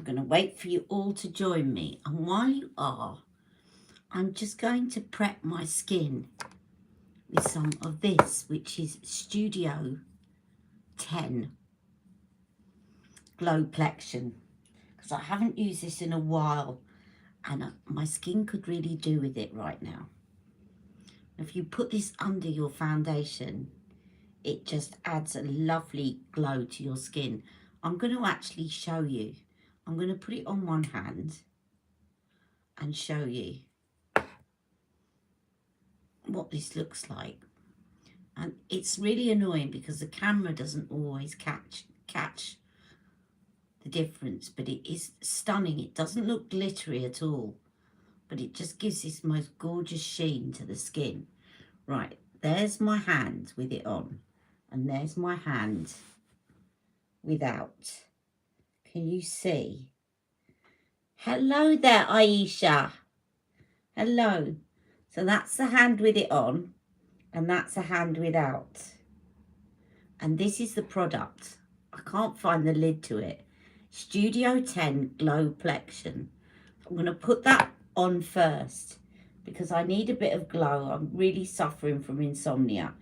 I'm going to wait for you all to join me. And while you are, I'm just going to prep my skin with some of this, which is Studio 10 Glow Plexion. Because I haven't used this in a while and my skin could really do with it right now. If you put this under your foundation, it just adds a lovely glow to your skin. I'm going to actually show you. I'm going to put it on one hand and show you what this looks like. And it's really annoying because the camera doesn't always catch the difference, but it is stunning. It doesn't look glittery at all, but it just gives this most gorgeous sheen to the skin. Right, there's my hand with it on, and there's my hand without. Can you see? Hello there, Aisha. Hello. So that's the hand with it on, and that's a hand without. And this is the product. I can't find the lid to it. Studio 10 Glow Plexion. I'm going to put that on first because I need a bit of glow. I'm really suffering from insomnia,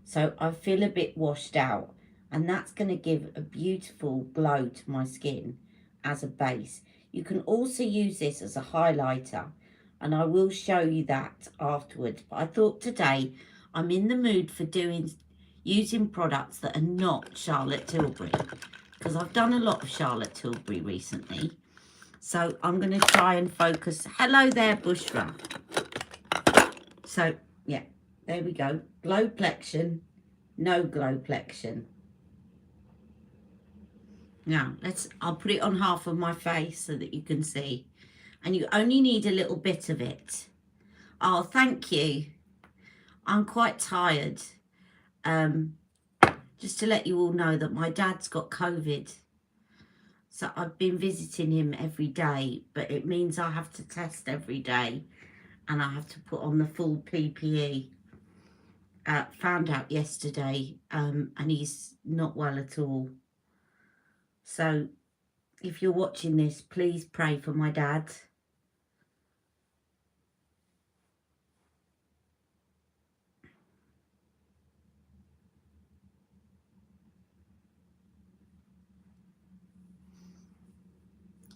so I feel a bit washed out, and that's going to give a beautiful glow to my skin as a base. You can also use this as a highlighter, and I will show you that afterwards. But I thought today I'm in the mood for using products that are not Charlotte Tilbury, because I've done a lot of Charlotte Tilbury recently. So I'm going to try and focus. Hello there, Bushra. So, yeah, there we go. Glow Plexion, no Glow Plexion. Now, I'll put it on half of my face so that you can see. And you only need a little bit of it. Oh, thank you. I'm quite tired. Just to let you all know that my dad's got COVID. So I've been visiting him every day, but it means I have to test every day and I have to put on the full PPE. Found out yesterday, and he's not well at all. So if you're watching this, please pray for my dad.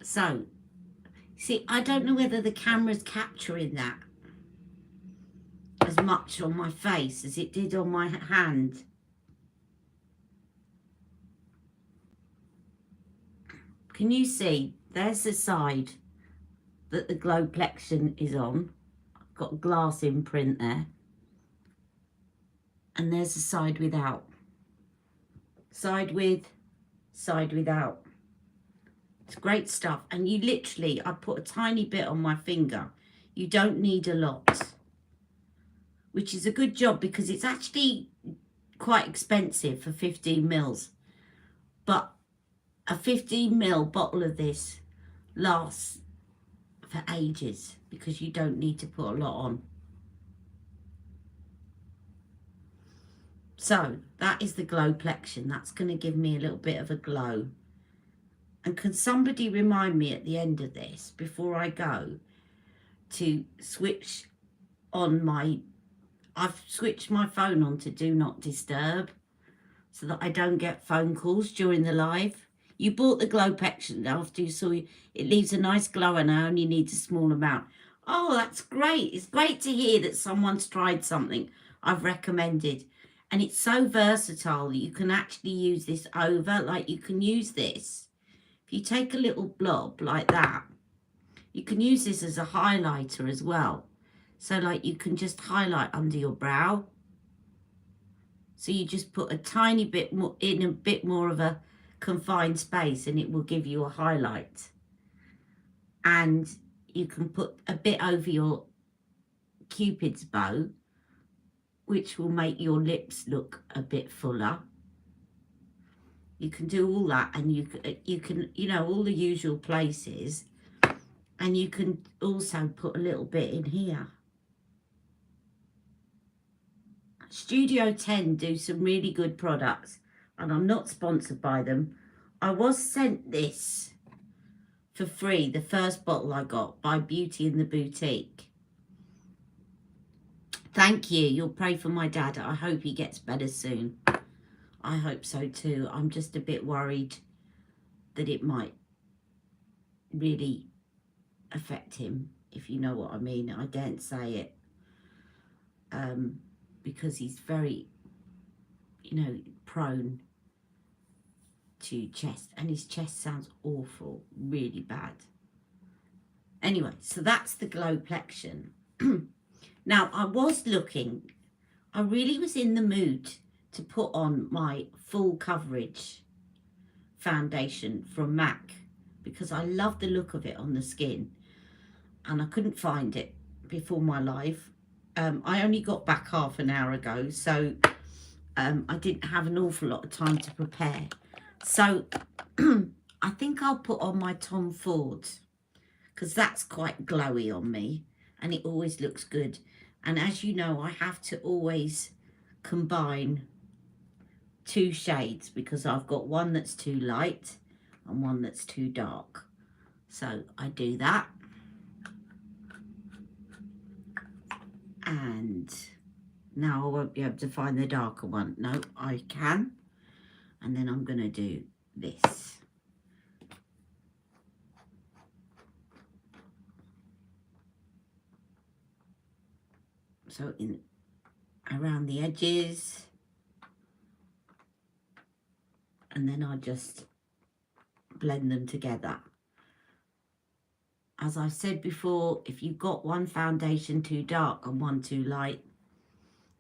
So, see, I don't know whether the camera's capturing that as much on my face as it did on my hand. Can you see? There's the side that the Glow Plexion is on. I've got a glass imprint there. And there's the side without. Side with, side without. It's great stuff. And you literally, I put a tiny bit on my finger. You don't need a lot, which is a good job because it's actually quite expensive for 15 mils. But a 15 ml bottle of this lasts for ages because you don't need to put a lot on. So that is the Glow Plexion. That's going to give me a little bit of a glow. And can somebody remind me at the end of this, before I go, to switch on I've switched my phone on to Do Not Disturb so that I don't get phone calls during the live. You bought the Glow Plexion after you saw it leaves a nice glow and I only need a small amount. Oh, that's great. It's great to hear that someone's tried something I've recommended. And it's so versatile that you can actually use this over, like you can use this. If you take a little blob like that, you can use this as a highlighter as well. So like you can just highlight under your brow. So you just put a tiny bit more in a bit more of a confined space and it will give you a highlight. And you can put a bit over your Cupid's bow, which will make your lips look a bit fuller. You can do all that, and you can, you know, all the usual places. And you can also put a little bit in here. Studio 10 do some really good products, and I'm not sponsored by them. I was sent this for free, the first bottle I got by Beauty in the Boutique. Thank you. You'll pray for my dad. I hope he gets better soon. I hope so too. I'm just a bit worried that it might really affect him, if you know what I mean. I daren't say it because he's very, you know, prone to chest, and his chest sounds awful, really bad. Anyway, so that's the Glowplexion. Now, I was looking, I really was in the mood to put on my full coverage foundation from MAC because I love the look of it on the skin, and I couldn't find it before my live. I only got back half an hour ago, so I didn't have an awful lot of time to prepare. So I think I'll put on my Tom Ford because that's quite glowy on me and it always looks good. And as you know, I have to always combine two shades because I've got one that's too light and one that's too dark. So I do that. And now I won't be able to find the darker one. No, I can. And then I'm going to do this. So in around the edges. And then I'll just blend them together. As I've said before, if you've got one foundation too dark and one too light,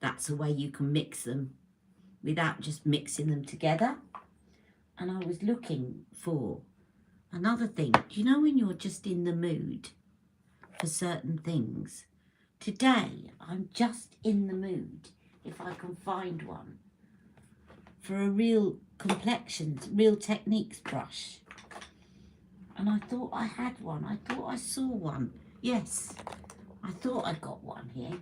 that's a way you can mix them without just mixing them together. And I was looking for another thing. You know when you're just in the mood for certain things? Today, I'm just in the mood, if I can find one, for a real complexions, Real Techniques brush. And I thought I had one. I thought I saw one. Yes, I thought I got one here.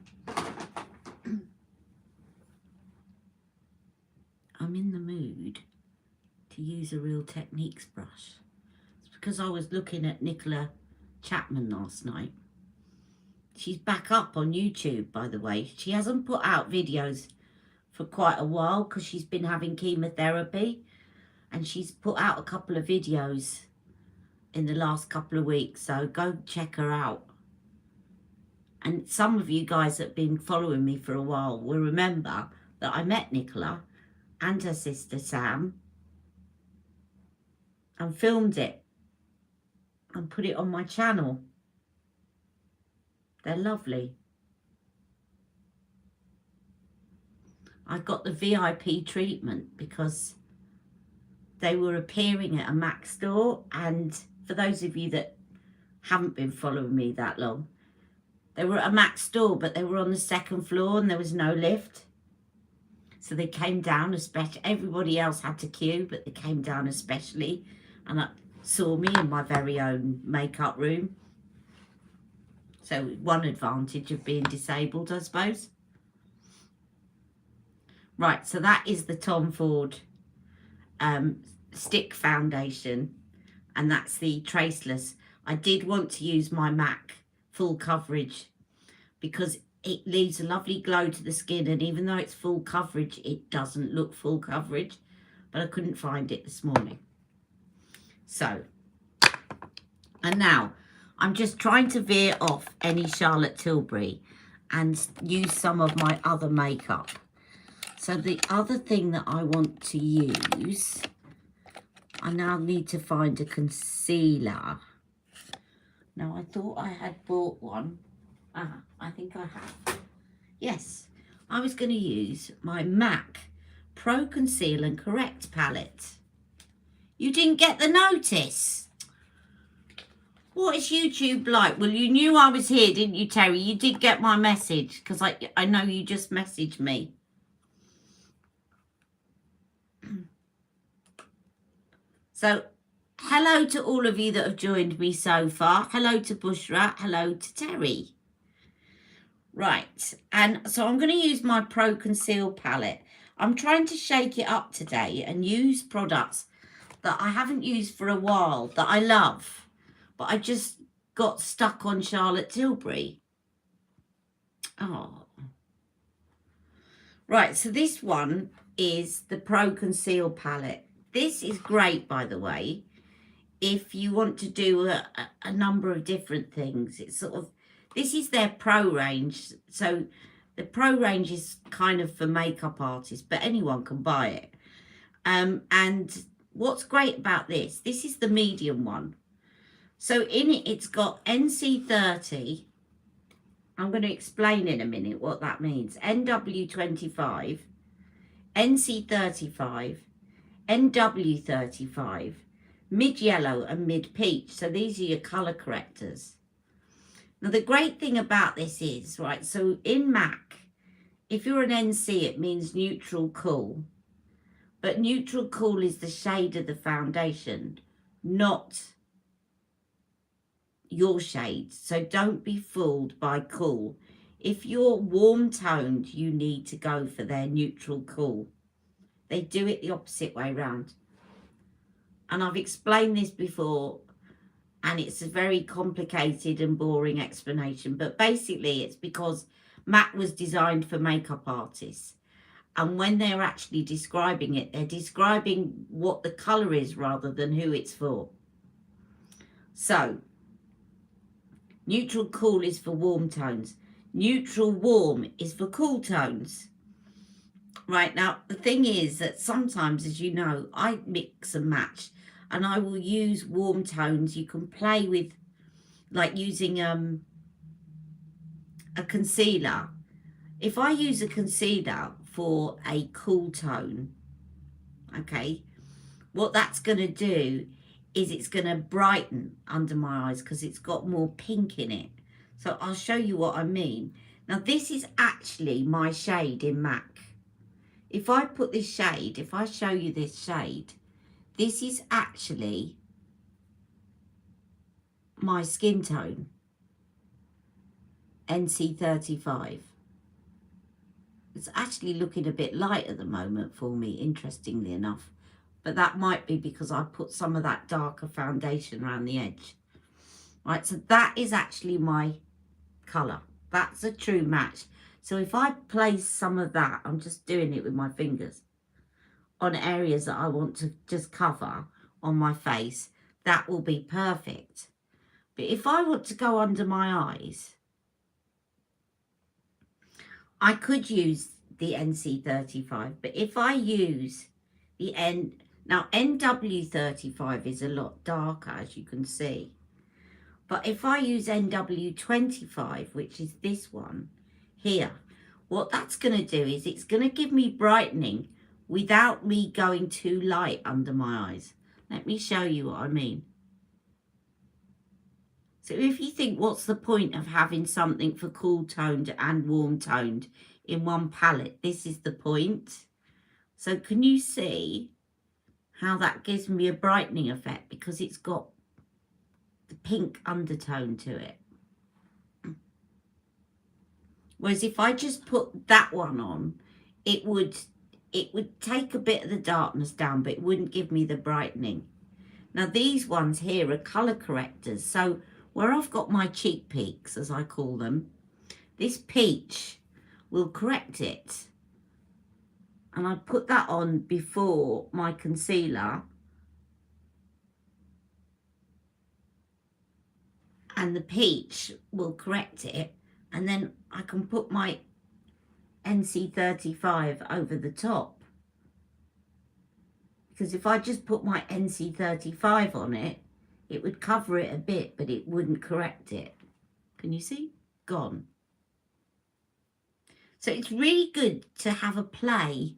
I'm in the mood to use a Real Techniques brush. It's because I was looking at Nicola Chapman last night. She's back up on YouTube, by the way. She hasn't put out videos for quite a while because she's been having chemotherapy. And she's put out a couple of videos in the last couple of weeks. So go check her out. And some of you guys that have been following me for a while will remember that I met Nicola and her sister Sam and filmed it and put it on my channel. They're lovely. I got the VIP treatment because they were appearing at a MAC store, and for those of you that haven't been following me that long, they were at a MAC store, but they were on the second floor and there was no lift. So they came down, especially, everybody else had to queue, but they came down especially and saw me in my very own makeup room. So one advantage of being disabled, I suppose. Right, so that is the Tom Ford stick foundation, and that's the Traceless. I did want to use my MAC full coverage because it leaves a lovely glow to the skin, and even though it's full coverage, it doesn't look full coverage, but I couldn't find it this morning. So, and now I'm just trying to veer off any Charlotte Tilbury and use some of my other makeup. So the other thing that I want to use, I now need to find a concealer. Now I thought I had bought one. I think I have. Yes, I was going to use my MAC Pro Conceal and Correct palette. You didn't get the notice. What is YouTube like? Well, you knew I was here, didn't you, Terry? You did get my message because I know you just messaged me. So, hello to all of you that have joined me so far. Hello to Bushra. Hello to Terry. Right, and so I'm going to use my Pro Conceal palette. I'm trying to shake it up today and use products that I haven't used for a while that I love. but I just got stuck on Charlotte Tilbury. Oh. Right, so this one is the Pro Conceal palette. This is great, by the way, if you want to do a number of different things. It's sort of, this is their Pro range. So the Pro range is kind of for makeup artists, but anyone can buy it. And what's great about this is the medium one. So in it, it's got NC30. I'm going to explain in a minute what that means. NW25, NC35, NW35, mid-yellow and mid-peach. So these are your colour correctors. Now, the great thing about this is, right, so in MAC, if you're an NC, it means neutral cool. But neutral cool is the shade of the foundation, not your shade. So don't be fooled by cool. If you're warm toned, you need to go for their neutral cool. They do it the opposite way round. And I've explained this before, and it's a very complicated and boring explanation. But basically, it's because MAC was designed for makeup artists. And when they're actually describing it, they're describing what the colour is rather than who it's for. So, neutral cool is for warm tones. Neutral warm is for cool tones. Right, now, the thing is that sometimes, as you know, I mix and match. And I will use warm tones. You can play with, like, using a concealer. If I use a concealer for a cool tone, okay, what that's going to do is it's going to brighten under my eyes because it's got more pink in it. So I'll show you what I mean. Now, this is actually my shade in MAC. If I put this shade, if I show you this shade, this is actually my skin tone, NC35. It's actually looking a bit light at the moment for me, interestingly enough. But that might be because I put some of that darker foundation around the edge. Right, so that is actually my colour. That's a true match. So if I place some of that, I'm just doing it with my fingers, on areas that I want to just cover on my face, that will be perfect. But if I want to go under my eyes, I could use the NC35, but if I use the now NW35 is a lot darker, as you can see. But if I use NW25, which is this one here, what that's going to do is it's going to give me brightening without me going too light under my eyes. Let me show you what I mean. So if you think, what's the point of having something for cool toned and warm toned in one palette? This is the point. So can you see how that gives me a brightening effect because it's got the pink undertone to it? Whereas if I just put that one on, it would take a bit of the darkness down, but it wouldn't give me the brightening. Now these ones here are colour correctors. So where I've got my cheek peaks, as I call them, this peach will correct it. And I put that on before my concealer. And the peach will correct it. And then I can put my NC35 over the top. Because if I just put my NC35 on it, it would cover it a bit, but it wouldn't correct it. Can you see? Gone. So it's really good to have a play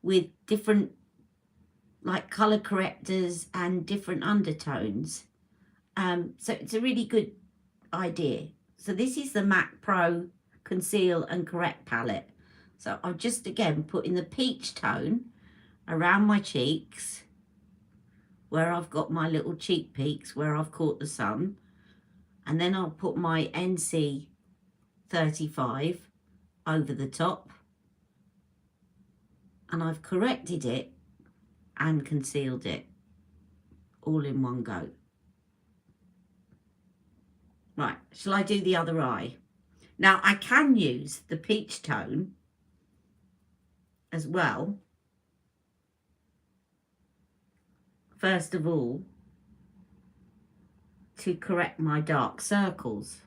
with different, like, colour correctors and different undertones. So it's a really good idea. So this is the MAC Pro Conceal and Correct palette. So I've just, again, put in the peach tone around my cheeks, where I've got my little cheek peaks, where I've caught the sun. And then I'll put my NC35 over the top. And I've corrected it and concealed it all in one go. Right, shall I do the other eye? Now, I can use the peach tone as well. First of all, to correct my dark circles.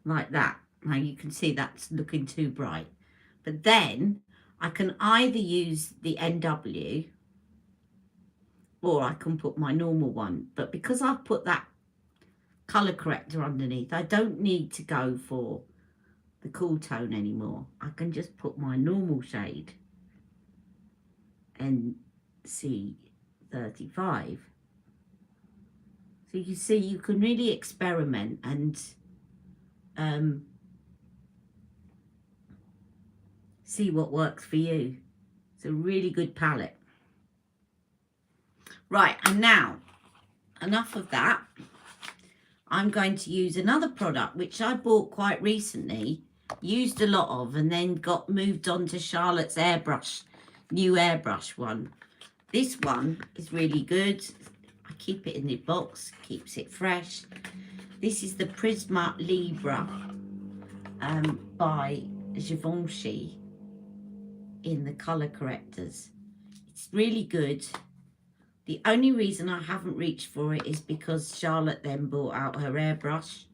Like that. Now you can see that's looking too bright. But then I can either use the NW or I can put my normal one. But because I've put that colour corrector underneath, I don't need to go for the cool tone anymore. I can just put my normal shade, NC35. So you see, you can really experiment and see what works for you. It's a really good palette. Right, and now, enough of that. I'm going to use another product which I bought quite recently, used a lot of, and then got moved on to Charlotte's airbrush, new airbrush one. This one is really good. I keep it in the box, keeps it fresh. This is the Prisma Libra by Givenchy in the colour correctors. It's really good. The only reason I haven't reached for it is because Charlotte then brought out her airbrush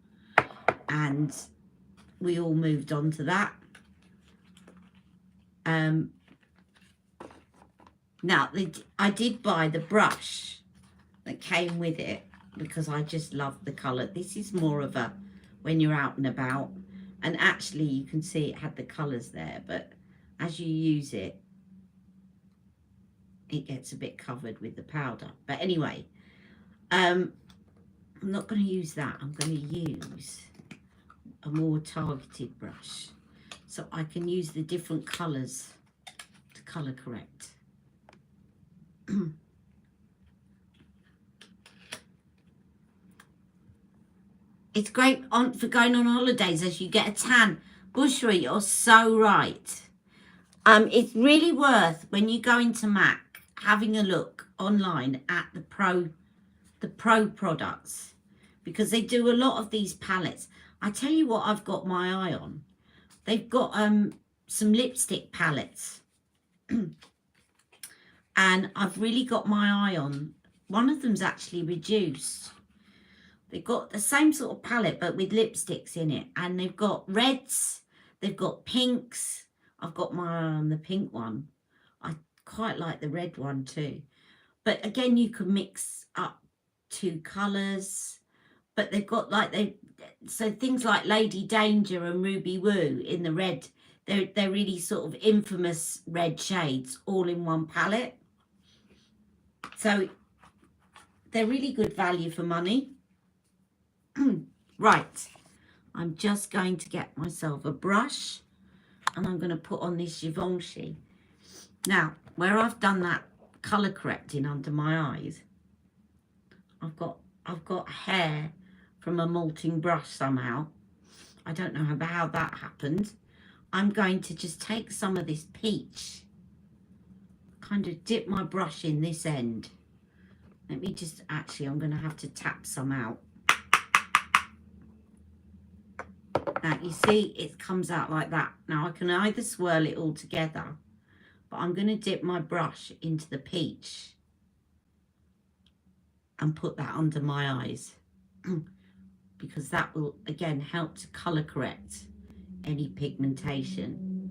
and we all moved on to that. Now, I did buy the brush that came with it because I just love the colour. This is more of a when you're out and about, and actually you can see it had the colours there, but as you use it, it gets a bit covered with the powder. But anyway, I'm not going to use that. I'm going to use a more targeted brush so I can use the different colours to colour correct. It's great for going on holidays as you get a tan. Bushra, you're so right. It's really worth, when you go into MAC, having a look online at the pro products, because they do a lot of these palettes. I tell you what I've got my eye on. They've got some lipstick palettes. And I've really got my eye on. One of them's actually reduced. They've got the same sort of palette, but with lipsticks in it. And they've got reds, they've got pinks. I've got my eye on the pink one. I quite like the red one too. But again, you can mix up two colours. But they've got so things like Lady Danger and Ruby Woo in the red. They're really sort of infamous red shades all in one palette. So they're really good value for money. Right, I'm just going to get myself a brush and I'm going to put on this Givenchy. Now, where I've done that colour correcting under my eyes, I've got hair from a molting brush somehow. I don't know how that happened. I'm going to just take some of this peach, kind of dip my brush in this end. Let me just, actually, I'm going to have to tap some out. Now, you see, it comes out like that. Now, I can either swirl it all together, but I'm going to dip my brush into the peach and put that under my eyes because that will, again, help to colour correct any pigmentation.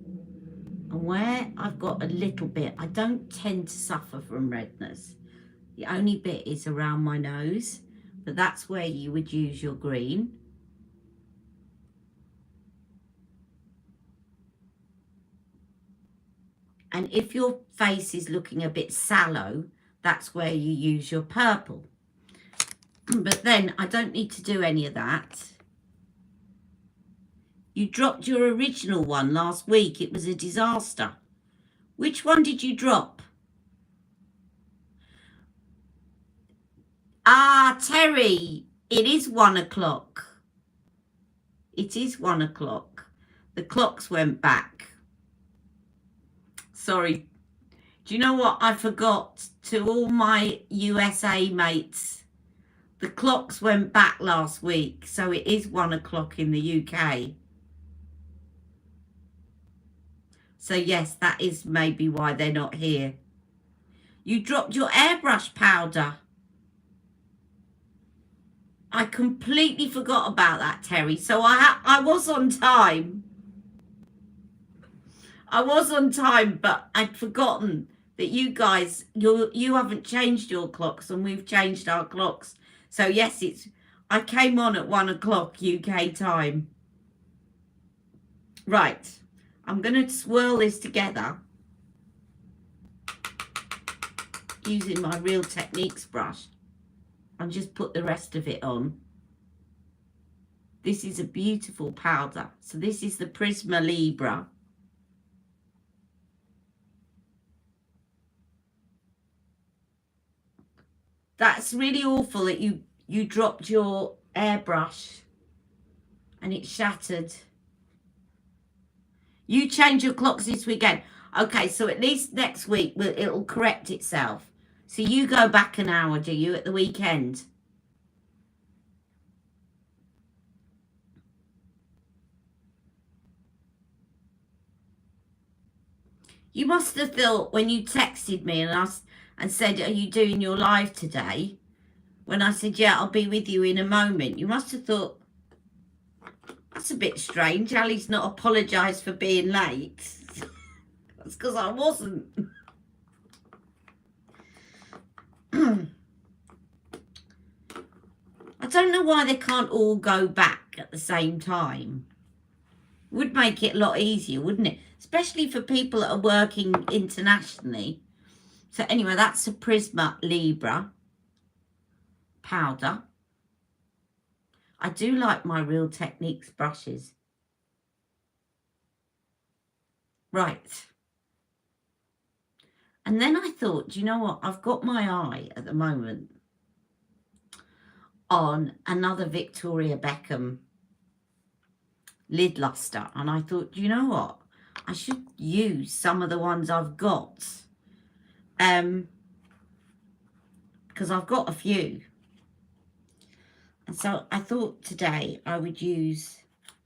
And where I've got a little bit, I don't tend to suffer from redness. The only bit is around my nose, but that's where you would use your green. And if your face is looking a bit sallow, that's where you use your purple. But then I don't need to do any of that. You dropped your original one last week. It was a disaster. Which one did you drop? Ah, Terry, it is 1 o'clock. It is 1 o'clock. The clocks went back. Sorry. Do you know what? I forgot to all my USA mates. The clocks went back last week, so it is 1 o'clock in the UK. So yes, that is maybe why they're not here. You dropped your airbrush powder. I completely forgot about that, Terry. So I was on time. I was on time, but I'd forgotten that you guys, you haven't changed your clocks and we've changed our clocks. So yes, I came on at 1 o'clock UK time. Right, I'm going to swirl this together using my Real Techniques brush and just put the rest of it on. This is a beautiful powder. So this is the Prisma Libra. That's really awful that you dropped your airbrush and it shattered. You change your clocks this weekend. Okay, so at least next week it'll correct itself. So you go back an hour, do you, at the weekend? You must have thought when you texted me and said, are you doing your live today? When I said, yeah, I'll be with you in a moment. You must have thought, that's a bit strange. Ali's not apologised for being late. That's because I wasn't. I don't know why they can't all go back at the same time. Would make it a lot easier, wouldn't it? Especially for people that are working internationally. So anyway, that's a Prisma Libra powder. I do like my Real Techniques brushes. Right. And then I thought, do you know what? I've got my eye at the moment on another Victoria Beckham lid luster. And I thought, do you know what? I should use some of the ones I've got. Because I've got a few. And so I thought today I would use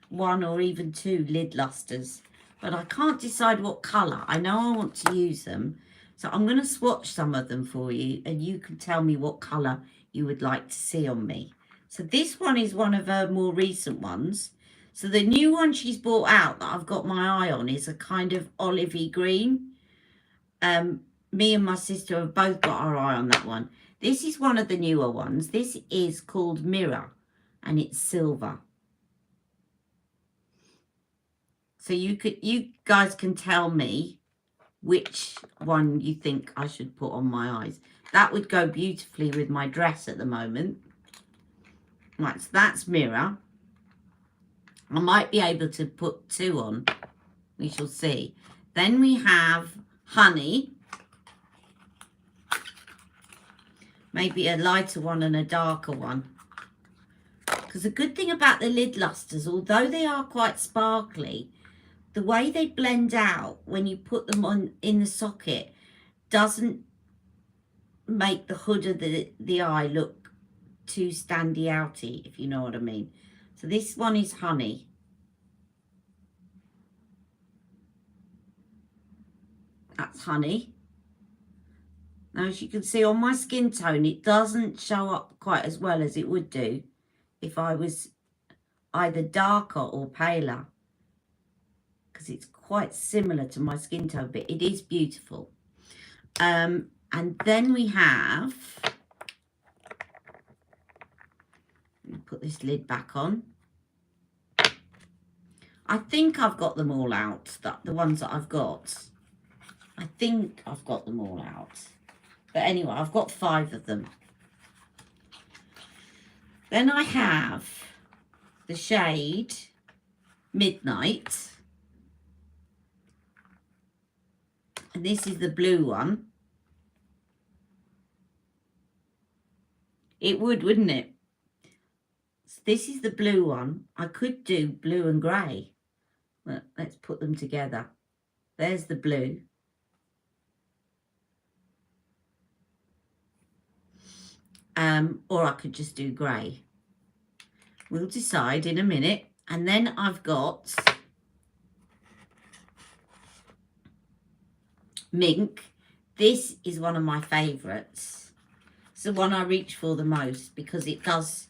1 or even 2 lid lusters. But I can't decide what colour. I know I want to use them. So I'm going to swatch some of them for you. And you can tell me what colour you would like to see on me. So this one is one of her more recent ones. So the new one she's brought out that I've got my eye on is a kind of olivey green. Me and my sister have both got our eye on that one. This is one of the newer ones. This is called Mirror and it's silver. So you guys can tell me which one you think I should put on my eyes. That would go beautifully with my dress at the moment. Right, so that's Mirror. I might be able to put 2 on. We shall see. Then we have Honey. Maybe a lighter one and a darker one. Because the good thing about the lid lusters, although they are quite sparkly, the way they blend out when you put them on in the socket doesn't make the hood of the eye look too standy outy, if you know what I mean. So this one is Honey. That's Honey. Now, as you can see on my skin tone, it doesn't show up quite as well as it would do if I was either darker or paler. Because it's quite similar to my skin tone, but it is beautiful. And then we have... Let me put this lid back on. I think I've got them all out, the ones that I've got. I think I've got them all out. But anyway, I've got 5 of them. Then I have the shade Midnight. And this is the blue one. It would, wouldn't it? So this is the blue one. I could do blue and grey. Well, let's put them together. There's the blue. or I could just do grey. We'll decide in a minute. And then I've got Mink. This is one of my favourites. It's the one I reach for the most because it does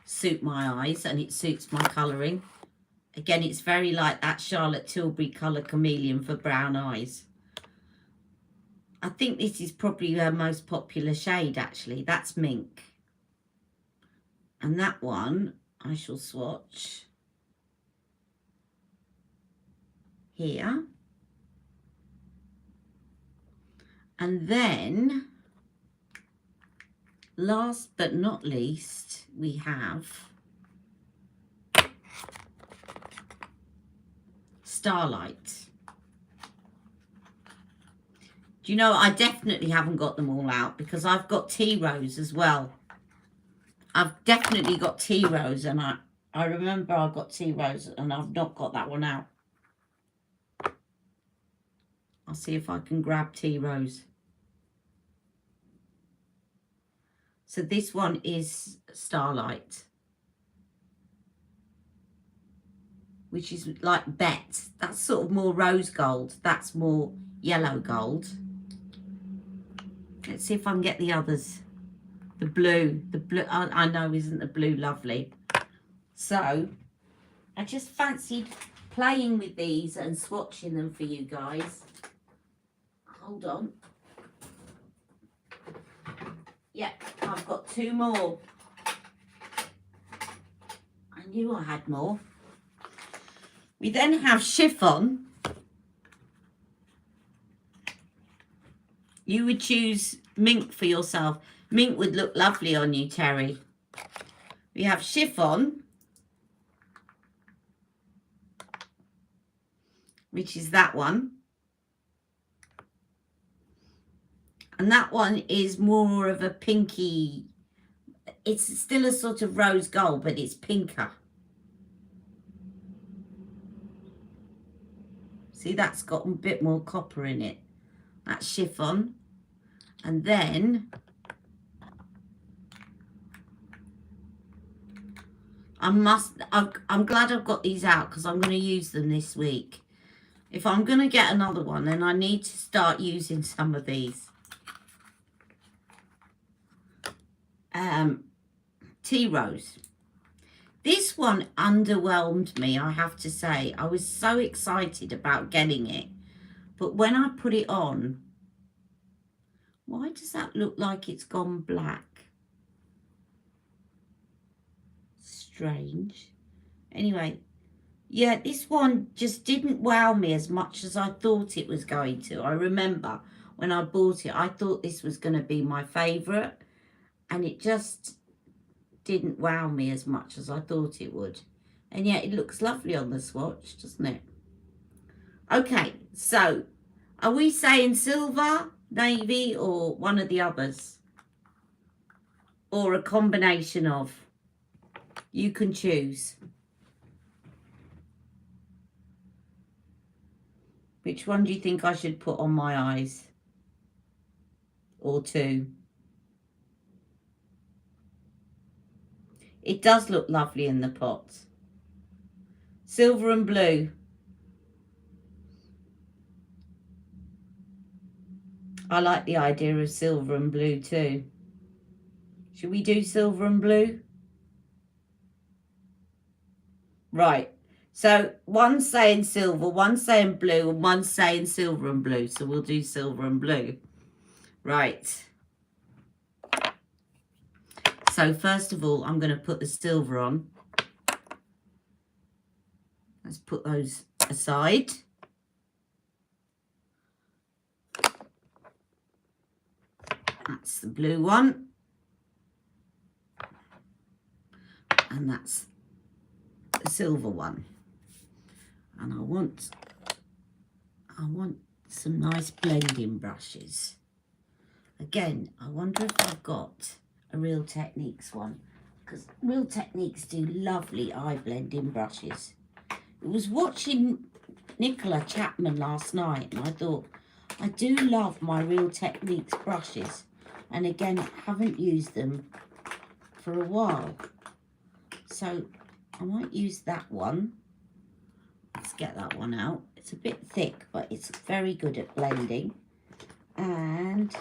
suit my eyes and it suits my colouring. Again, it's very like that Charlotte Tilbury colour chameleon for brown eyes. I think this is probably her most popular shade, actually. That's Mink. And that one I shall swatch here. And then, last but not least, we have Starlight. Do you know, I definitely haven't got them all out because I've got Tea Rose as well. I've definitely got Tea Rose, and I remember I got Tea Rose and I've not got that one out. I'll see if I can grab Tea Rose. So this one is Starlight, which is like Bet. That's sort of more rose gold. That's more yellow gold. Let's see if I can get the others. The blue. I know, isn't the blue lovely? So I just fancied playing with these and swatching them for you guys. Hold on. Yep, I've got two more. I knew I had more. We then have Chiffon. You would choose Mink for yourself. Mink would look lovely on you, Terry. We have Chiffon, which is that one. And that one is more of a pinky. It's still a sort of rose gold, but it's pinker. See, that's got a bit more copper in it. That's Chiffon. And then I'm glad I've got these out because I'm going to use them this week. If I'm going to get another one, then I need to start using some of these. Tea Rose. This one underwhelmed me, I have to say. I was so excited about getting it. But when I put it on, why does that look like it's gone black? Strange. Anyway, yeah, this one just didn't wow me as much as I thought it was going to. I remember when I bought it, I thought this was going to be my favourite. And it just didn't wow me as much as I thought it would. And yet it looks lovely on the swatch, doesn't it? Okay, so are we saying silver, navy, or one of the others? Or a combination of? You can choose. Which one do you think I should put on my eyes? Or two? It does look lovely in the pot. Silver and blue. I like the idea of silver and blue too. Should we do silver and blue? Right. So one's saying silver, one's saying blue, and one's saying silver and blue. So we'll do silver and blue. Right. So first of all, I'm going to put the silver on. Let's put those aside. That's the blue one. And that's the silver one. And I want some nice blending brushes. Again, I wonder if I've got a Real Techniques one, because Real Techniques do lovely eye blending brushes. I was watching Nicola Chapman last night and I thought, I do love my Real Techniques brushes. And again, I haven't used them for a while. So I might use that one. Let's get that one out. It's a bit thick, but it's very good at blending. And,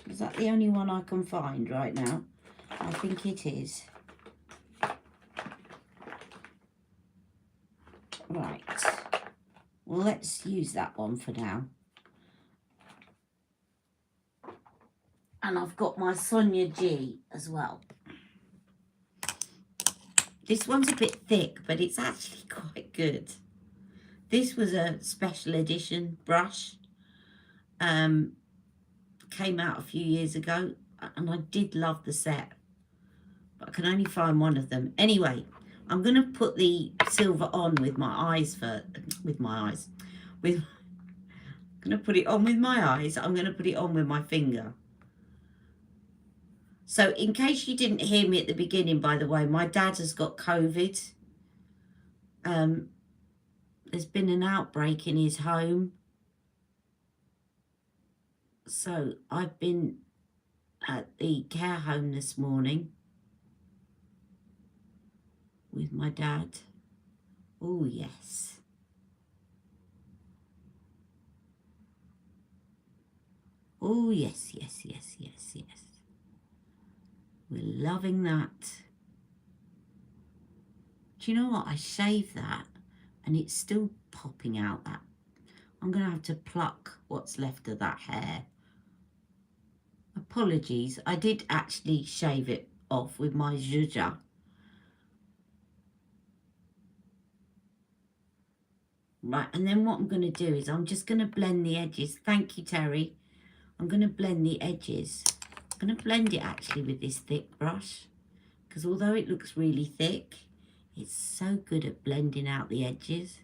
is that the only one I can find right now? I think it is. Right. Well, let's use that one for now. And I've got my Sonia G as well. This one's a bit thick, but it's actually quite good. This was a special edition brush. Came out a few years ago, and I did love the set. But I can only find one of them. Anyway, I'm going to put the silver on with my eyes I'm going to put it on with my eyes. I'm going to put it on with my finger. So in case you didn't hear me at the beginning, by the way, my dad has got COVID. There's been an outbreak in his home. So I've been at the care home this morning with my dad. Oh, yes. Oh, yes, yes, yes, yes, yes. We're loving that. Do you know what? I shaved that and it's still popping out. That I'm going to have to pluck what's left of that hair. Apologies. I did actually shave it off with my zhuzha. Right, and then what I'm going to do is I'm just going to blend the edges. Thank you, Terry. I'm going to blend the edges. I'm going to blend it actually with this thick brush, because although it looks really thick, it's so good at blending out the edges.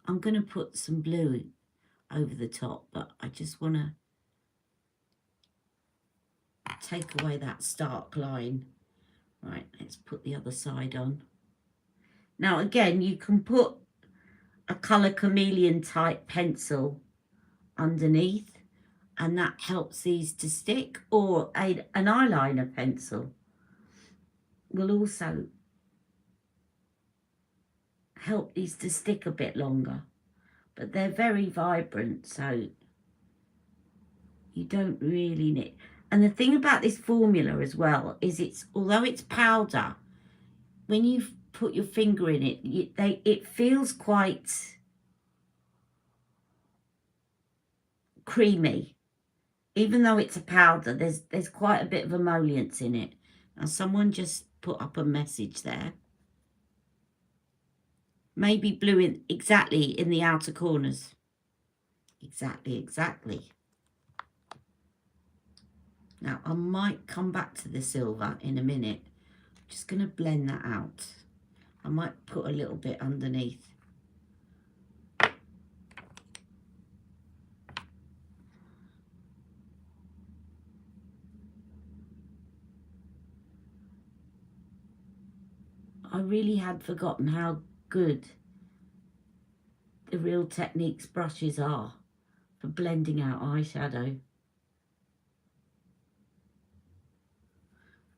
I'm going to put some blue over the top, but I just want to take away that stark line. Right, let's put the other side on. Now again, you can put a colour chameleon type pencil underneath, and that helps these to stick, or an eyeliner pencil will also help these to stick a bit longer. But they're very vibrant, so you don't really need. And the thing about this formula as well is although it's powder, when you put your finger in it, it feels quite creamy. Even though it's a powder, there's quite a bit of emollients in it. Now someone just put up a message there. Maybe blue exactly in the outer corners. Exactly. Now I might come back to the silver in a minute. I'm just going to blend that out. I might put a little bit underneath. I really had forgotten how good the Real Techniques brushes are for blending out eyeshadow.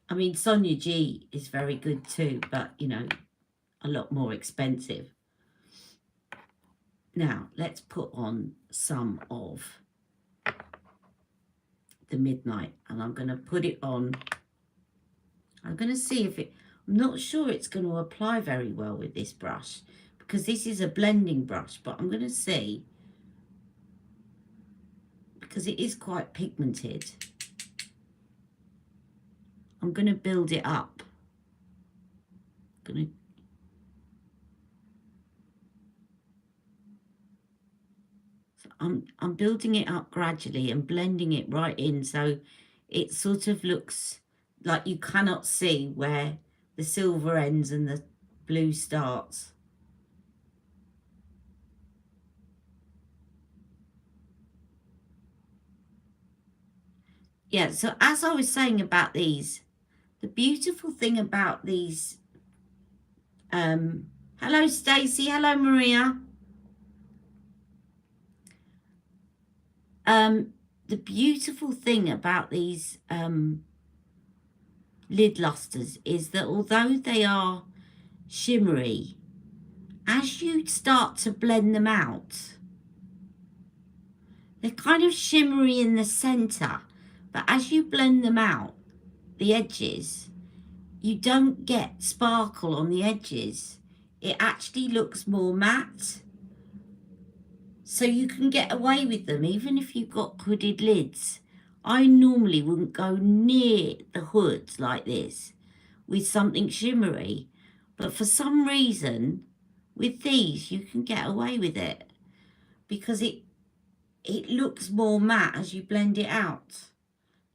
I mean, Sonia G is very good too, but, you know, a lot more expensive. Now, let's put on some of the Midnight, and I'm going to put it on. I'm going to see if I'm not sure it's going to apply very well with this brush, because this is a blending brush, but I'm going to see, because it is quite pigmented. I'm going to build it up. I'm building it up gradually and blending it right in, so it sort of looks like you cannot see where the silver ends and the blue starts. Yeah, so as I was saying about these, the beautiful thing about these, hello Hello, Stacey. Hello, Maria. The beautiful thing about these lid lusters is that although they are shimmery, as you start to blend them out, they're kind of shimmery in the center, but as you blend them out, the edges, you don't get sparkle on the edges. It actually looks more matte. So you can get away with them even if you've got hooded lids. I normally wouldn't go near the hood like this with something shimmery, but for some reason with these you can get away with it because it looks more matte as you blend it out.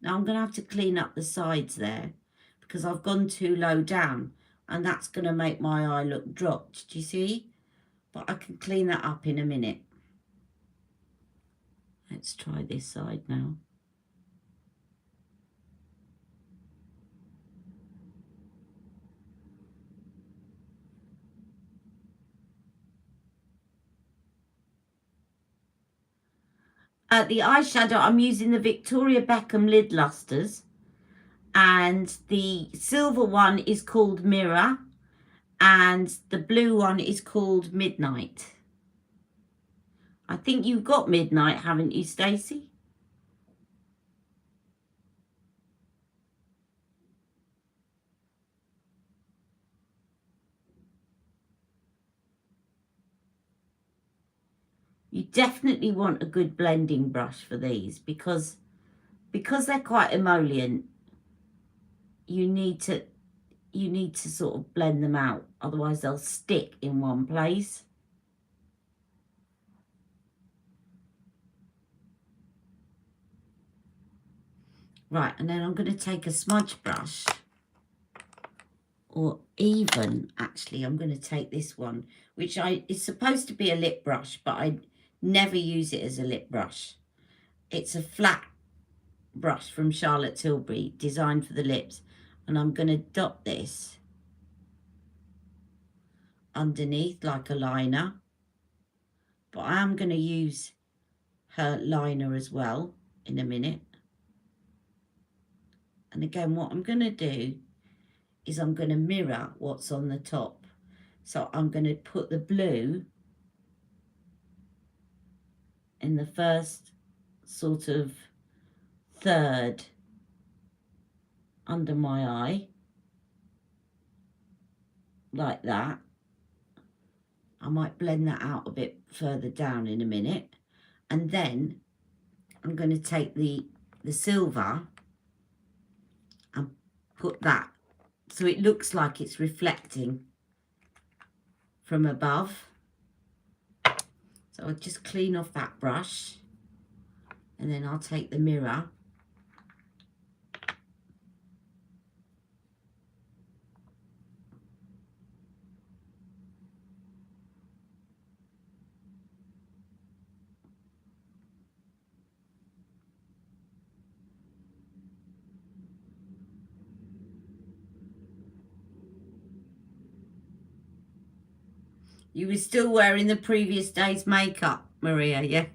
Now I'm going to have to clean up the sides there because I've gone too low down and that's going to make my eye look dropped. Do you see? But I can clean that up in a minute. Let's try this side now. The eyeshadow, I'm using the Victoria Beckham Lid Lusters. And the silver one is called Mirror. And the blue one is called Midnight. I think you've got Midnight, haven't you, Stacey? You definitely want a good blending brush for these because they're quite emollient. You need to sort of blend them out, otherwise they'll stick in one place. Right, and then I'm going to take a smudge brush, or even, actually, I'm going to take this one, which is supposed to be a lip brush, but I never use it as a lip brush. It's a flat brush from Charlotte Tilbury, designed for the lips, and I'm going to dot this underneath like a liner, but I am going to use her liner as well in a minute. And again, what I'm going to do is I'm going to mirror what's on the top. So I'm going to put the blue in the first sort of third under my eye, like that. I might blend that out a bit further down in a minute. And then I'm going to take the silver and put that so it looks like it's reflecting from above. So I'll just clean off that brush and then I'll take the mirror . You were still wearing the previous day's makeup, Maria, yeah?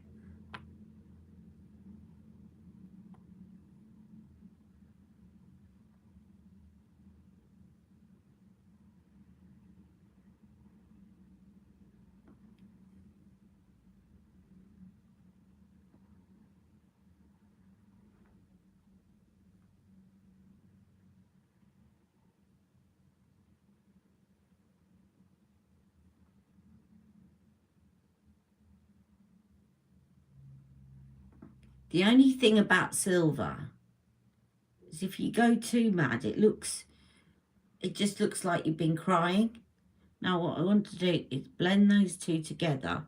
The only thing about silver is if you go too mad, it just looks like you've been crying. Now what I want to do is blend those two together.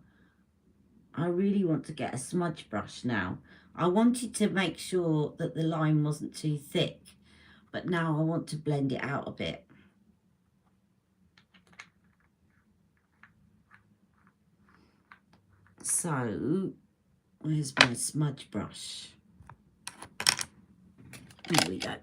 I really want to get a smudge brush now. I wanted to make sure that the line wasn't too thick, but now I want to blend it out a bit. So, where's my smudge brush? Here we go.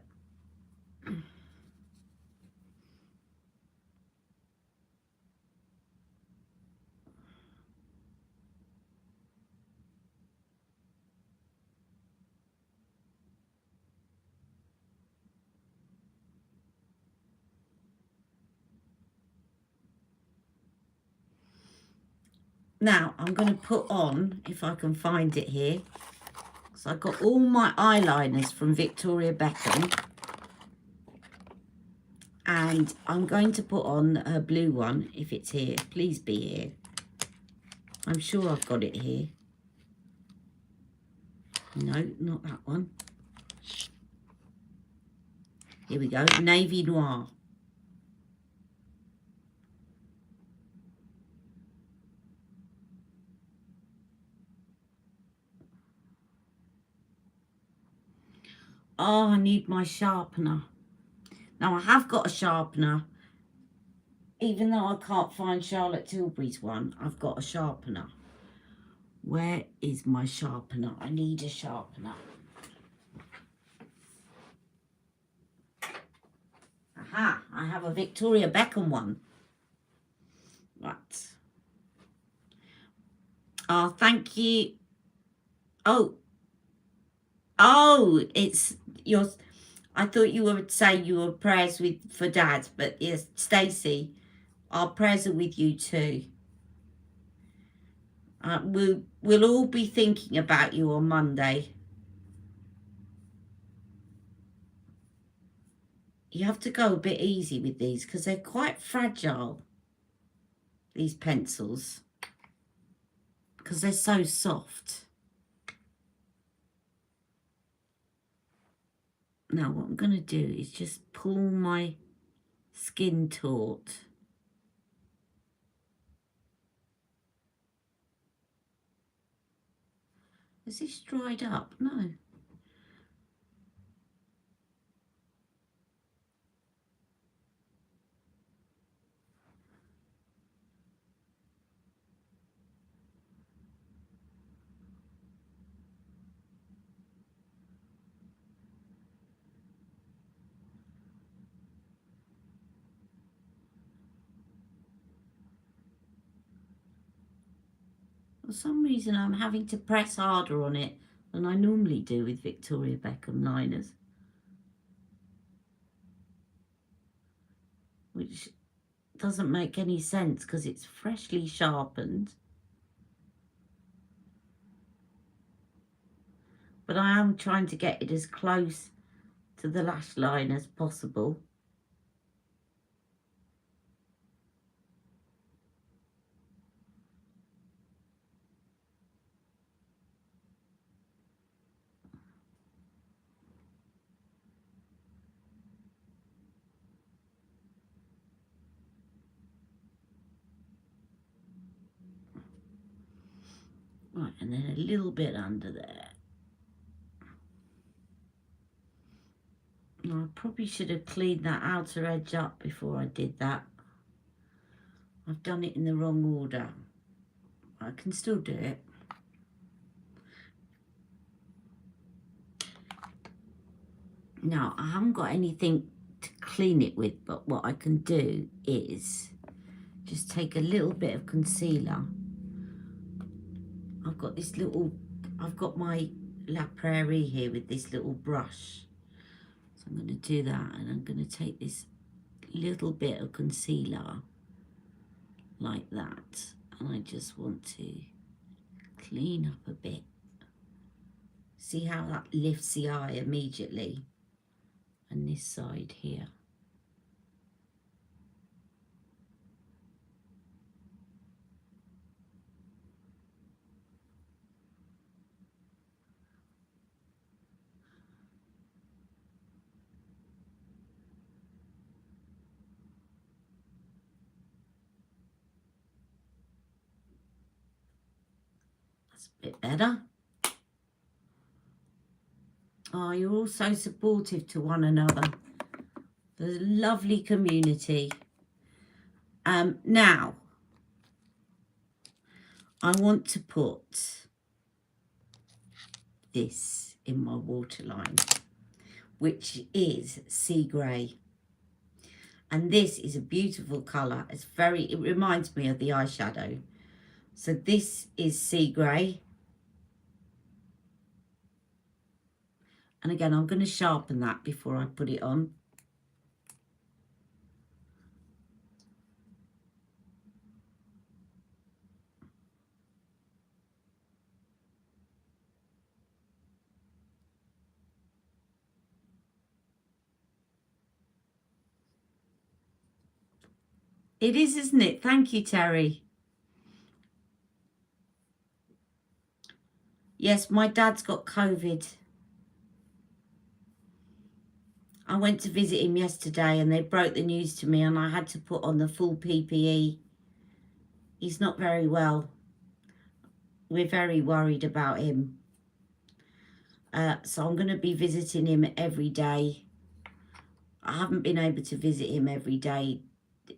Now, I'm going to put on, if I can find it here, so I got all my eyeliners from Victoria Beckham. And I'm going to put on a blue one, if it's here. Please be here. I'm sure I've got it here. No, not that one. Here we go, Navy Noir. Oh, I need my sharpener. Now, I have got a sharpener. Even though I can't find Charlotte Tilbury's one, I've got a sharpener. Where is my sharpener? I need a sharpener. Aha, I have a Victoria Beckham one. Right. Oh, thank you. Oh, it's yours. I thought you would say you were prayers for Dad, but yes, Stacey, our prayers are with you too. We'll all be thinking about you on Monday. You have to go a bit easy with these because they're quite fragile, these pencils, because they're so soft. Now what I'm going to do is just pull my skin taut. Is this dried up? No. For some reason, I'm having to press harder on it than I normally do with Victoria Beckham liners, which doesn't make any sense because it's freshly sharpened. But I am trying to get it as close to the lash line as possible. Right, and then a little bit under there. I probably should have cleaned that outer edge up before I did that. I've done it in the wrong order. I can still do it. Now, I haven't got anything to clean it with, but what I can do is just take a little bit of concealer. I've got my La Prairie here with this little brush. So I'm going to do that, and I'm going to take this little bit of concealer like that, and I just want to clean up a bit. See how that lifts the eye immediately? And this side here. That's a bit better. Oh, you're all so supportive to one another. There's a lovely community. Now, I want to put this in my waterline, which is Sea Grey. And this is a beautiful colour. It reminds me of the eyeshadow. So this is Sea Grey. And again, I'm going to sharpen that before I put it on. It is, isn't it? Thank you, Terry. Yes, my dad's got COVID. I went to visit him yesterday and they broke the news to me and I had to put on the full PPE. He's not very well. We're very worried about him. So I'm going to be visiting him every day. I haven't been able to visit him every day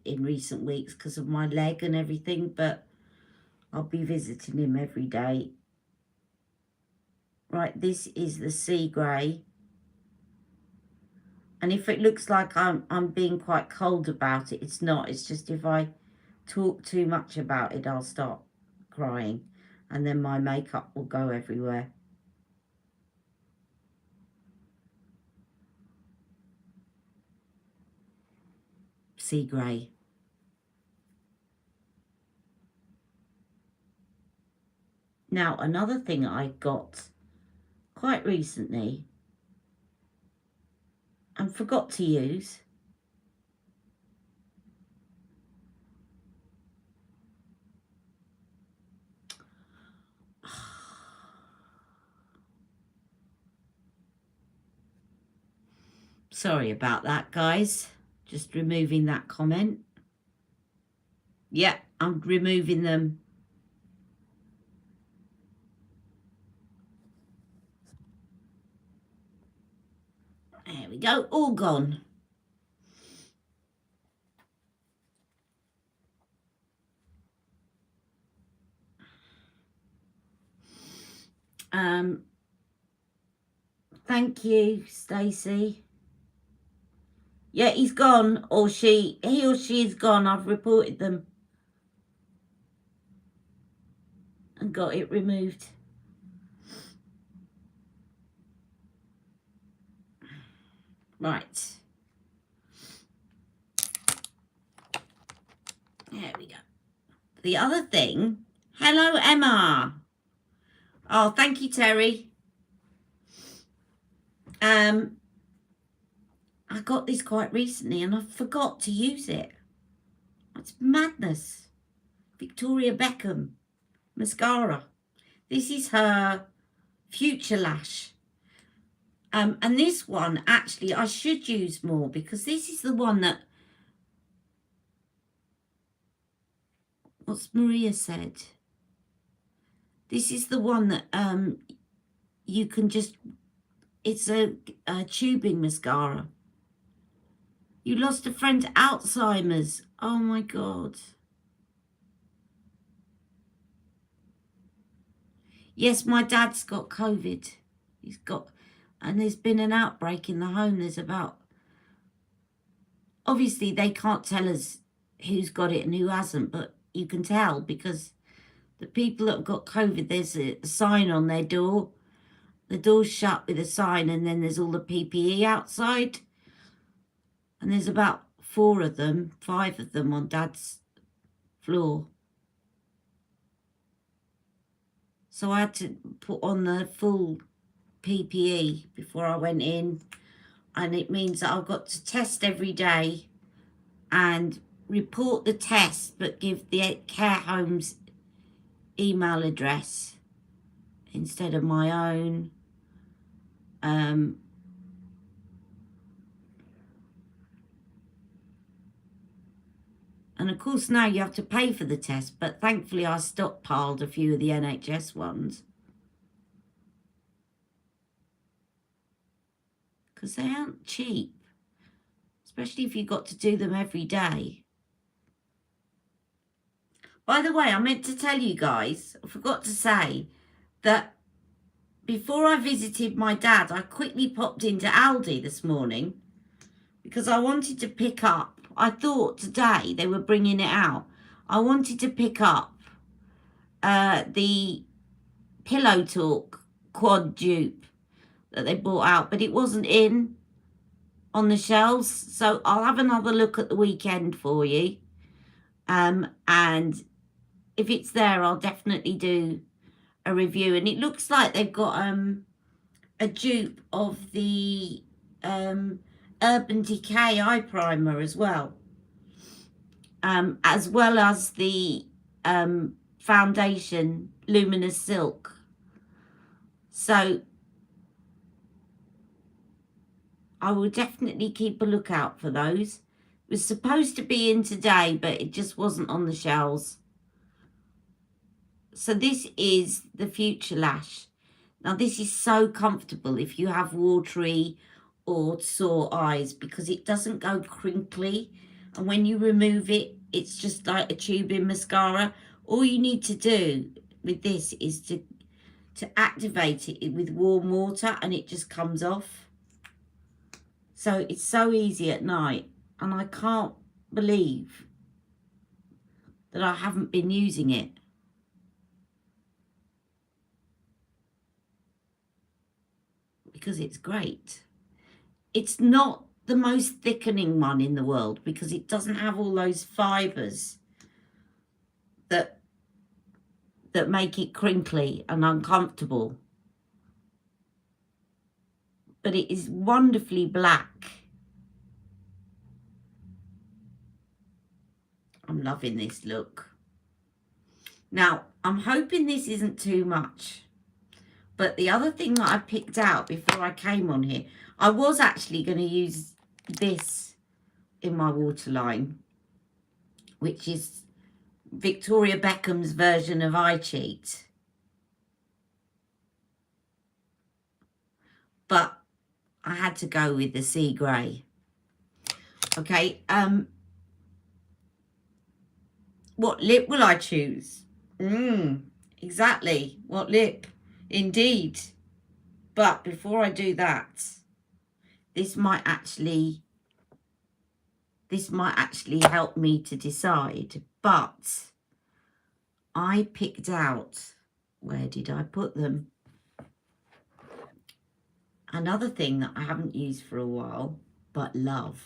in recent weeks because of my leg and everything, but I'll be visiting him every day. Right, this is the sea grey. And if it looks like I'm being quite cold about it, it's not. It's just if I talk too much about it, I'll start crying. And then my makeup will go everywhere. Sea grey. Now, another thing I got quite recently and forgot to use. Sorry about that, guys. Just removing that comment. Yeah, I'm removing them. There we go, all gone. Thank you, Stacey. Yeah, he's gone, or he or she is gone. I've reported them and got it removed. Right. There we go. The other thing, hello, Emma. Oh, thank you, Terry. I got this quite recently and I forgot to use it. It's madness. Victoria Beckham mascara. This is her Future Lash. And this one, actually, I should use more because this is the one that, what's Maria said? This is the one that you can just, it's a tubing mascara. You lost a friend to Alzheimer's. Oh my God. Yes, my dad's got COVID. He's got, and there's been an outbreak in the home. There's about, obviously they can't tell us who's got it and who hasn't, but you can tell because the people that have got COVID, there's a sign on their door. The door's shut with a sign and then there's all the PPE outside. And there's about 5 of them on Dad's floor. So I had to put on the full PPE before I went in. And it means that I've got to test every day and report the test, but give the care home's email address instead of my own. And of course now you have to pay for the test, but thankfully I stockpiled a few of the NHS ones. Because they aren't cheap, especially if you've got to do them every day. By the way, I meant to tell you guys, I forgot to say that before I visited my dad, I quickly popped into Aldi this morning because I wanted to pick up, I thought today they were bringing it out. I wanted to pick up the Pillow Talk quad dupe that they brought out, but it wasn't in on the shelves. So I'll have another look at the weekend for you. And if it's there, I'll definitely do a review. And it looks like they've got a dupe of the Urban Decay eye primer as well. as well as the foundation Luminous Silk. So I will definitely keep a lookout for those. It was supposed to be in today, but it just wasn't on the shelves. So this is the Future Lash. Now this is so comfortable if you have watery or sore eyes, because it doesn't go crinkly, and when you remove it, it's just like a tube in mascara. All you need to do with this is to activate it with warm water, and it just comes off. So it's so easy at night, and I can't believe that I haven't been using it. Because it's great. It's not the most thickening one in the world, because it doesn't have all those fibres that make it crinkly and uncomfortable. But it is wonderfully black. I'm loving this look. Now, I'm hoping this isn't too much. But the other thing that I picked out before I came on here, I was actually going to use this in my waterline, which is Victoria Beckham's version of I Cheat. But I had to go with the sea grey. Okay, what lip will I choose? Exactly, what lip? Indeed. But before I do that, this might actually help me to decide. But I picked out, where did I put them? Another thing that I haven't used for a while, but love.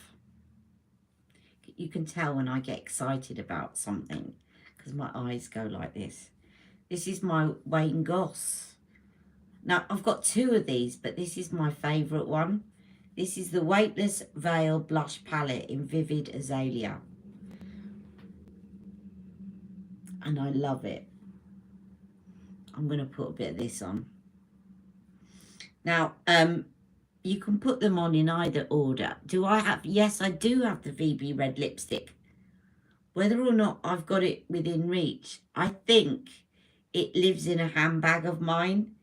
You can tell when I get excited about something, because my eyes go like this. This is my Wayne Goss. Now, I've got two of these, but this is my favourite one. This is the Weightless Veil Blush Palette in Vivid Azalea. And I love it. I'm going to put a bit of this on. Now, you can put them on in either order. Do I have... Yes, I do have the VB Red lipstick. Whether or not I've got it within reach, I think it lives in a handbag of mine.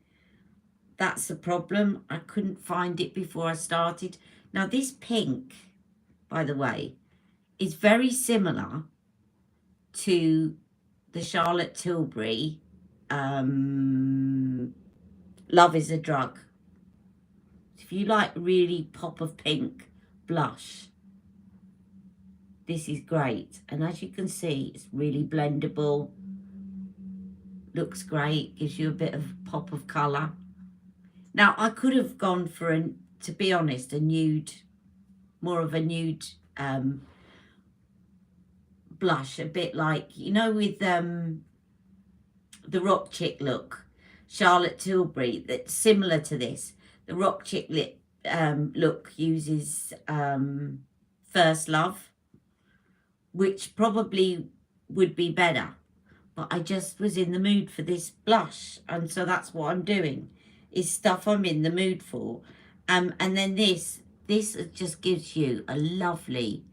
That's the problem. I couldn't find it before I started. Now, this pink, by the way, is very similar to the Charlotte Tilbury Love is a Drug. If you like really pop of pink blush, this is great. And as you can see, it's really blendable. Looks great. Gives you a bit of pop of colour. Now, I could have gone for, to be honest, a nude, more of a nude blush. A bit like, you know, with the Rock Chick look, Charlotte Tilbury, that's similar to this. The Rock Chick look uses First Love, which probably would be better. But I just was in the mood for this blush, and so that's what I'm doing. Is stuff I'm in the mood for. And then this just gives you a lovely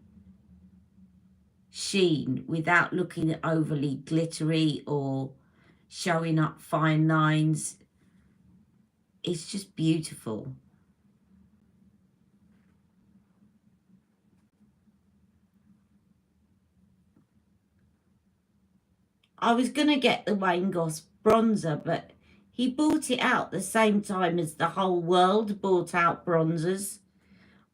sheen without looking overly glittery or showing up fine lines. It's just beautiful. I was going to get the Wayne Goss bronzer, but he bought it out the same time as the whole world bought out bronzers.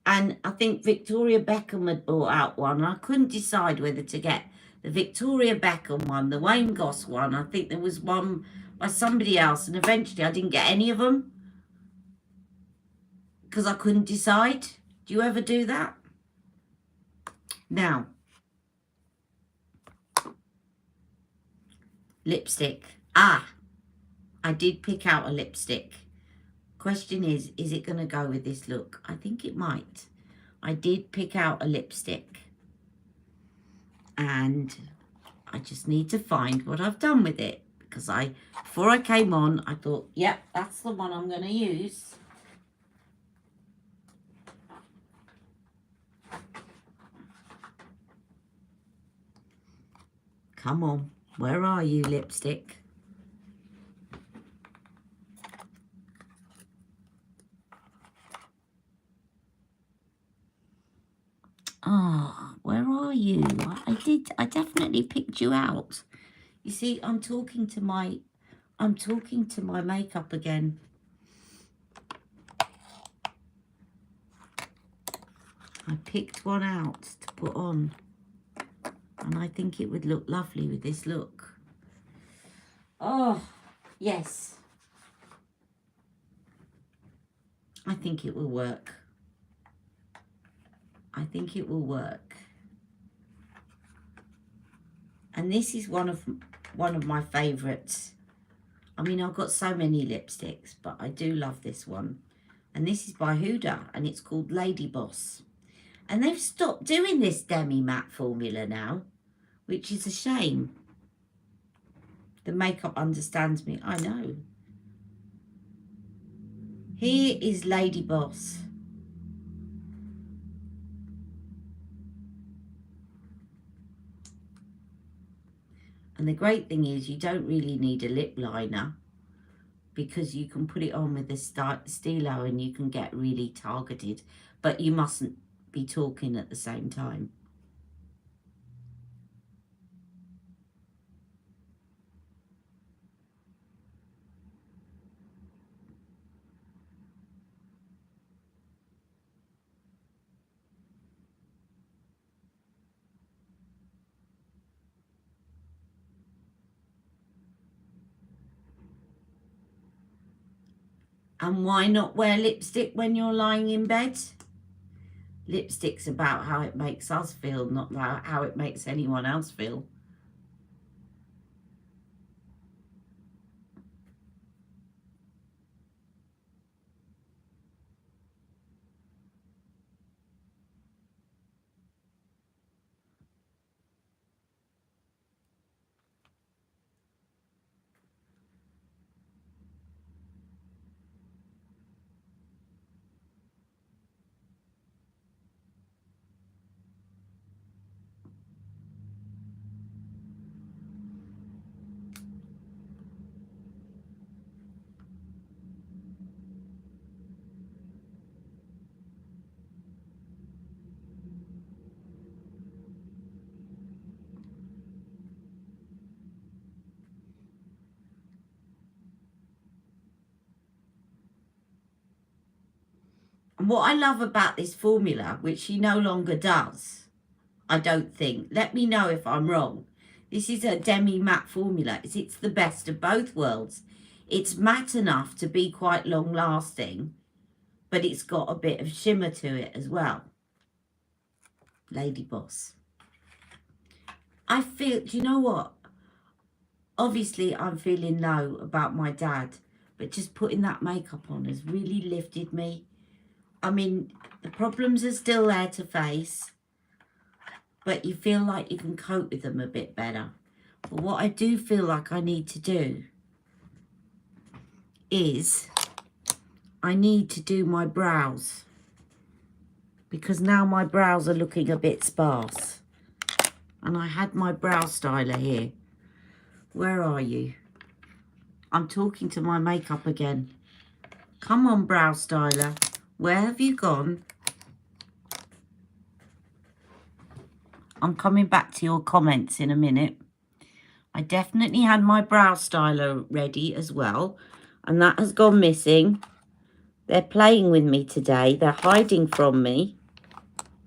And I think Victoria Beckham had bought out one. I couldn't decide whether to get the Victoria Beckham one, the Wayne Goss one. I think there was one by somebody else. And eventually I didn't get any of them because I couldn't decide. Do you ever do that? Now, lipstick. I did pick out a lipstick. Question is it going to go with this look? I think it might. I did pick out a lipstick. And I just need to find what I've done with it, because before I came on, I thought, yep, that's the one I'm going to use. Come on, where are you, lipstick? Ah, where are you? I definitely picked you out. You see, I'm talking to my makeup again. I picked one out to put on, and I think it would look lovely with this look. Oh, yes. I think it will work. I think it will work. And this is one of my favorites. I mean, I've got so many lipsticks, but I do love this one. And this is by Huda, and it's called Lady Boss. And they've stopped doing this demi matte formula now, which is a shame. The makeup understands me, I know. Here is Lady Boss. And the great thing is you don't really need a lip liner, because you can put it on with the Stilo and you can get really targeted, but you mustn't be talking at the same time. And why not wear lipstick when you're lying in bed? Lipstick's about how it makes us feel, not how it makes anyone else feel. And what I love about this formula, which she no longer does, I don't think, let me know if I'm wrong. This is a demi matte formula. It's the best of both worlds. It's matte enough to be quite long lasting, but it's got a bit of shimmer to it as well. Lady Boss. I feel, do you know what? Obviously, I'm feeling low about my dad, but just putting that makeup on has really lifted me. I mean, the problems are still there to face, but you feel like you can cope with them a bit better. But what I do feel like I need to do is I need to do my brows, because now my brows are looking a bit sparse. And I had my brow styler here. Where are you? I'm talking to my makeup again. Come on, brow styler. Where have you gone? I'm coming back to your comments in a minute. I definitely had my brow styler ready as well, and that has gone missing. They're playing with me today. They're hiding from me.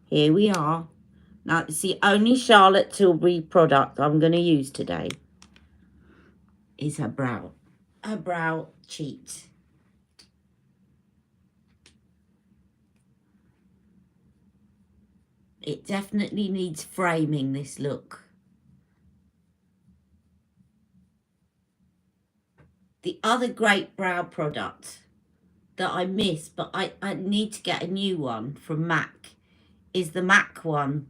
Here we are. Now, it's the only Charlotte Tilbury product I'm going to use today is her brow cheat. It definitely needs framing, this look. The other great brow product that I miss, but I need to get a new one from MAC, is the MAC one.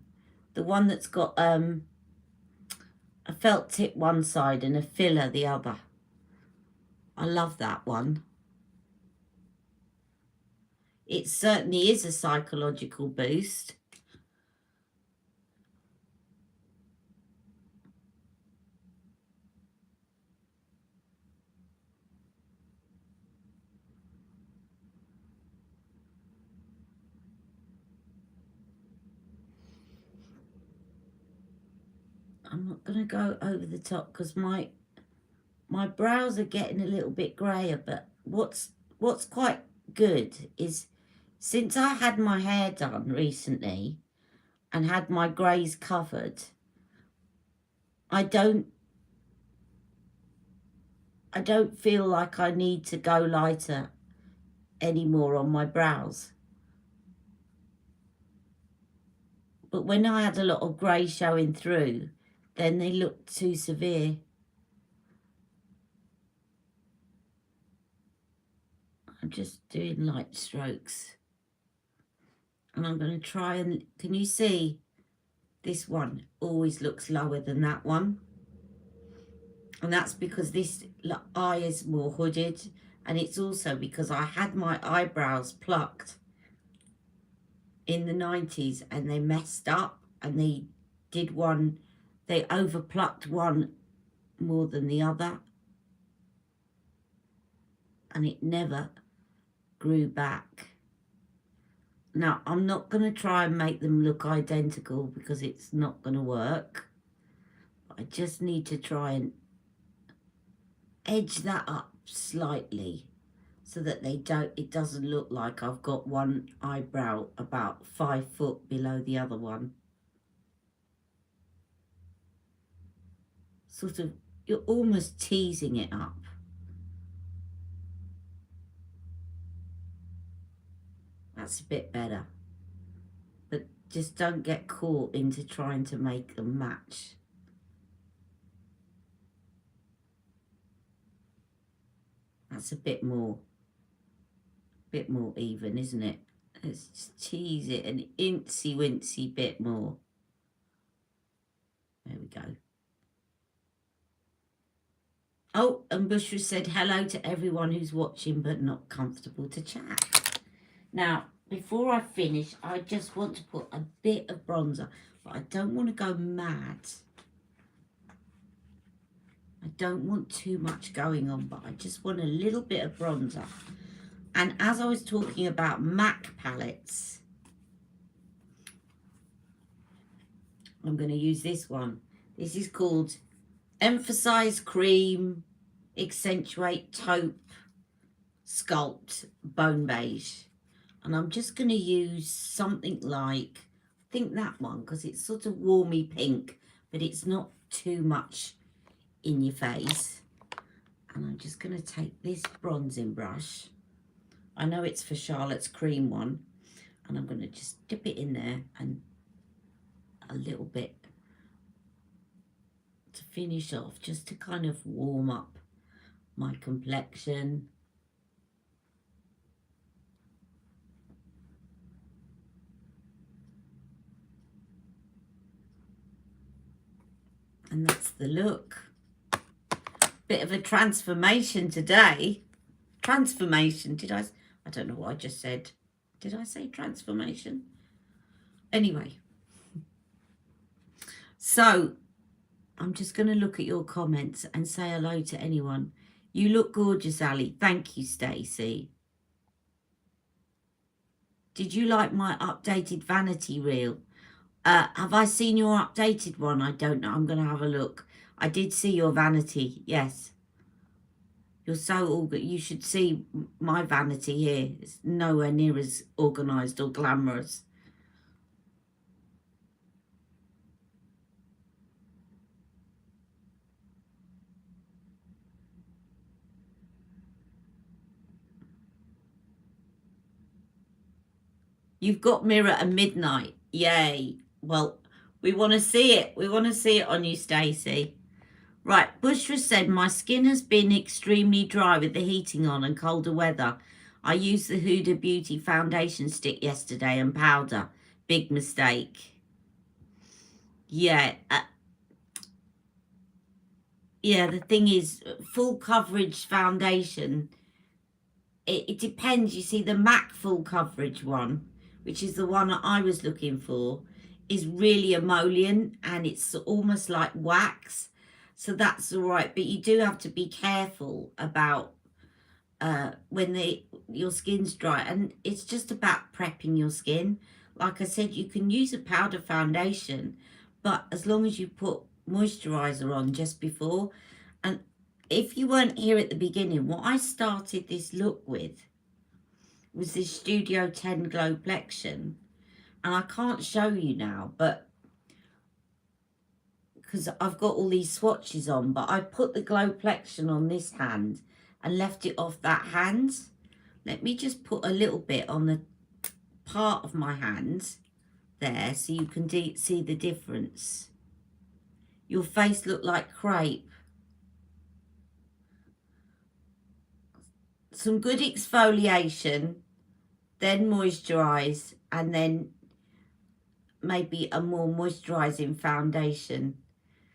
The one that's got a felt tip one side and a filler the other. I love that one. It certainly is a psychological boost. I'm not going to go over the top because my brows are getting a little bit grayer, but what's quite good is since I had my hair done recently and had my greys covered, I don't feel like I need to go lighter anymore on my brows. But when I had a lot of grey showing through, then they looked too severe. I'm just doing light strokes. And I'm going to try and, can you see? This one always looks lower than that one. And that's because this eye is more hooded. And it's also because I had my eyebrows plucked in the 90s and they messed up. And they did one, they overplucked one more than the other. And it never grew back. Now, I'm not going to try and make them look identical because it's not going to work. I just need to try and edge that up slightly so that it doesn't look like I've got one eyebrow about 5 foot below the other one. Sort of, you're almost teasing it up. That's a bit better. But just don't get caught into trying to make them match. That's a bit more even, isn't it? Let's just tease it an incy wincy bit more. There we go. Oh, and Bushra said hello to everyone who's watching but not comfortable to chat. Now, before I finish, I just want to put a bit of bronzer, but I don't want to go mad. I don't want too much going on, but I just want a little bit of bronzer. And as I was talking about MAC palettes, I'm going to use this one. This is called Emphasize Cream Accentuate Taupe Sculpt Bone Beige. And I'm just going to use something like, I think that one, because it's sort of warmy pink, but it's not too much in your face. And I'm just going to take this bronzing brush. I know it's for Charlotte's Cream one. And I'm going to just dip it in there and a little bit to finish off, just to kind of warm up my complexion. And that's the look. Bit of a transformation today. Transformation, I don't know what I just said. Did I say transformation? Anyway. So, I'm just going to look at your comments and say hello to anyone. You look gorgeous, Ali. Thank you, Stacey. Did you like my updated vanity reel? Have I seen your updated one? I don't know. I'm going to have a look. I did see your vanity. Yes. You're so organized. You should see my vanity here. It's nowhere near as organised or glamorous. You've got mirror at midnight. Yay. Well, we want to see it. We want to see it on you, Stacey. Right, Bushra said, my skin has been extremely dry with the heating on and colder weather. I used the Huda Beauty foundation stick yesterday and powder. Big mistake. Yeah. Yeah, the thing is, full coverage foundation, it depends. You see, the MAC full coverage one, which is the one that I was looking for, is really emollient and it's almost like wax. So that's all right. But you do have to be careful about when your skin's dry. And it's just about prepping your skin. Like I said, you can use a powder foundation, but as long as you put moisturizer on just before. And if you weren't here at the beginning, what I started this look with was this Studio 10 Glow Plexion. And I can't show you now, but because I've got all these swatches on, but I put the Glow Plexion on this hand and left it off that hand. Let me just put a little bit on the part of my hand there so you can see the difference. Your face looked like crepe. Some good exfoliation, then moisturize, and then maybe a more moisturizing foundation.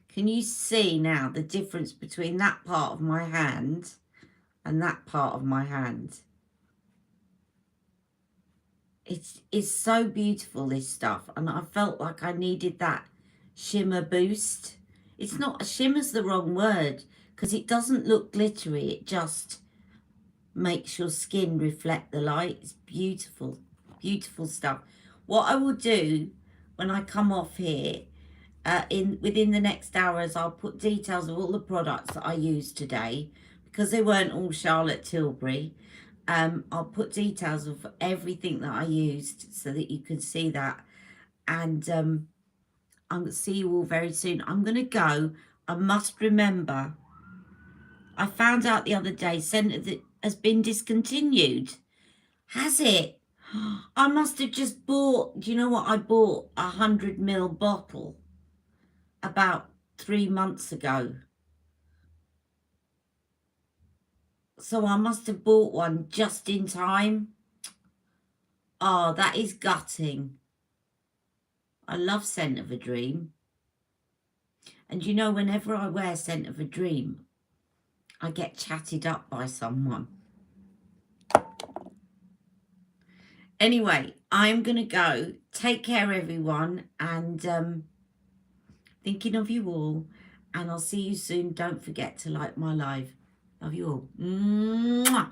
Can you see now the difference between that part of my hand and that part of my hand? It's so beautiful, this stuff, and I felt like I needed that shimmer boost. It's not, shimmer's the wrong word, because it doesn't look glittery, it just makes your skin reflect the light. It's beautiful, beautiful stuff. What I will do when I come off here, within the next hours, I'll put details of all the products that I used today, because they weren't all Charlotte Tilbury. I'll put details of everything that I used so that you can see that. And I'm going to see you all very soon. I'm going to go. I must remember, I found out the other day, Centre that has been discontinued. Has it? I must have just bought, do you know what? I bought 100ml bottle about 3 months ago. So I must have bought one just in time. Oh, that is gutting. I love Scent of a Dream. And you know, whenever I wear Scent of a Dream, I get chatted up by someone. Anyway, I'm going to go. Take care, everyone. And thinking of you all. And I'll see you soon. Don't forget to like my live. Love you all. Mwah.